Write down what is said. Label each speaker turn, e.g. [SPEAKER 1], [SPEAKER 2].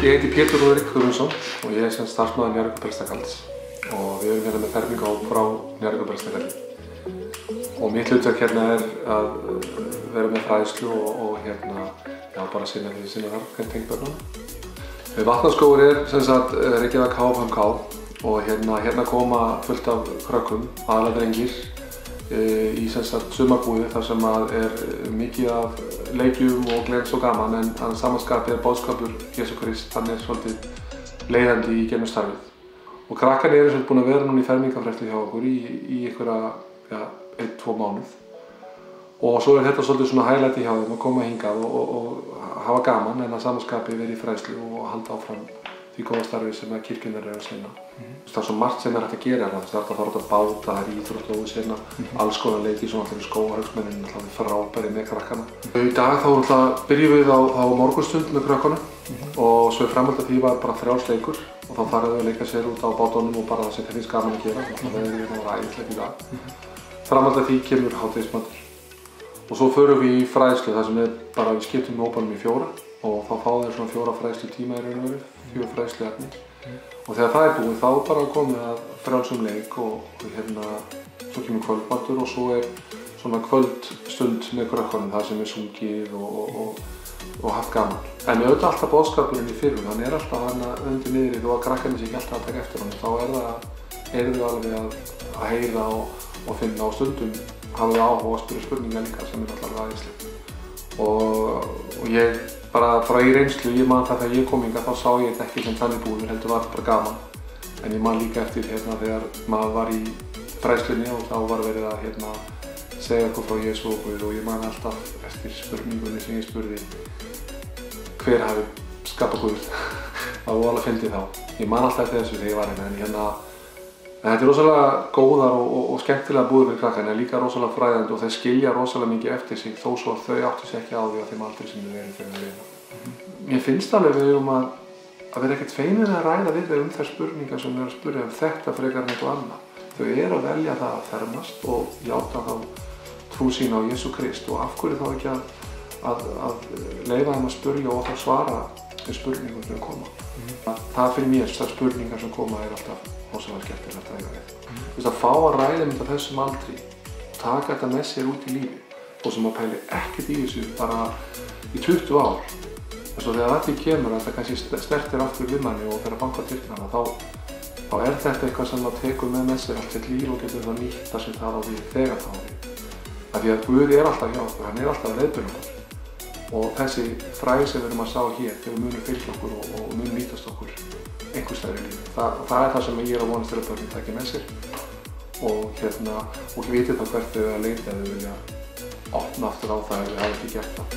[SPEAKER 1] Ég heiti Pétur Rúrik Guðmundsson og ég sem starfsmaður Njarðvíkurprestakalds og við erum með fermingahóp frá Njarðvíkurprestakaldi. Og mitt hlutverk hérna að vera með fræðslu og bara sinna því sinna þarf tengt börnunum. Vatnaskógur sem sagt Reykjavík HFMK og hérna koma fullt af krökkum, aðallega drengir, í sem sagt sumarbúði þar sem mikið af leikjum og glens og gaman en samanskapi boðskapur Jesú Krist, hann svolítið leiðandi í gegnum starfið. Og krakkarnir svolítið búin að vera núna í fermingarfræðslu hjá okkur í einhverja 1-2 mánuð. Og svo þetta svolítið svona highlighti hjá þeim að koma hingað og hafa gaman en að samanskapi verið í fræðslu og halda áfram því góða starfi sem kirkjunnar að sinna. Það er svo margt sem hægt að gera hérna. Það er að fara út að báta, það íþróttlóðis hérna, alls konar leiki, svona allir skógarhaugsmennin, allir frábæri með krakkana. Í dag þá byrjum við á morgunstund með krakkanum og svo framhald af því var bara frjálsleikur og þá fara þau að leika sér út á bátunum og bara það sem þeim finnst gaman að gera. Það var æðislegt í dag. Framhald af því kemur hádegismatur. Og svo förum við í fræðslu þar sem við skiptum hópanum í 4 og þá fá þeir svona 4 fræðslutíma í raun og veru, 4 fræðsluefni. Og þegar það búið þá bara komið að frjálsum leik og svo kemur kvöldmatur og svo svona kvöldstund með krökkunum þar sem sungið og haft gaman. En auðvitað alltaf boðskapurinn í fyrrum, hann alltaf undir niðri þó að krakkarnir sé ekki alltaf að taka eftir honum. Þá erum við alveg að heyra og finna á stundum hafa við áhuga að spyrja spurningar líka sem alltaf æðislegt. Og ég bara frá í reynslu, ég man það þegar ég kom hingað þá sá ég þetta ekki sem þannig búður, heldur var bara gaman. En ég man líka eftir þegar maður var í fræðslunni og þá var verið að segja eitthvað frá Jesú og Guð og ég man alltaf eftir spurningunni sem ég spurði hver hafi skapað Guð. Það var alveg fyndið þá. Ég man alltaf eftir þessu þegar ég var hérna. En þetta rosalega góðar og skemmtilega búðir fyrir krakkarnir, líka rosalega fræðandi og þeir skilja rosalega mikið eftir sig þó svo að þau áttu sig ekki á því á þeim aldri sem þau eru þegar þau vinna. Mér finnst alveg við að vera ekkert feinir að ræða við þau þær spurningar sem þau að spyrja þetta frekar en eitthvað annað. Þau að velja það að fermast og játa þá trú sína á Jesú Krist og af hverju þá ekki að leyfa þeim að spyrja og þá svara þeim spurningum sem koma. Það fyrir mér, þær spurningar sem koma alltaf rosalega skemmtilegt að eiga við. Að fá að ræða með þessum aldri og taka þetta með sér út í lífi og sem að pæli ekkert í þessu bara í 20 ár. Þess að þegar þetta kemur að það kannski snertir aftur við manni og fer að banka dyrnar þá þetta eitthvað sem það tekur með sér allt sitt líf og getur það nýtt sér það á því þegar það á því. Af því að Guð alltaf hjá okkur, hann alltaf að leiðbeina okkur. Og þessi fræði sem við erum að sjá hér, þau munu fylgja okkur og munu nýtast okkur einhvers staðar í lífi. Það það sem ég að vonast til að börnin taki með sér og viti þá hvert þau að leita ef þau vilja opna aftur á það ef þau hafa ekki gert það.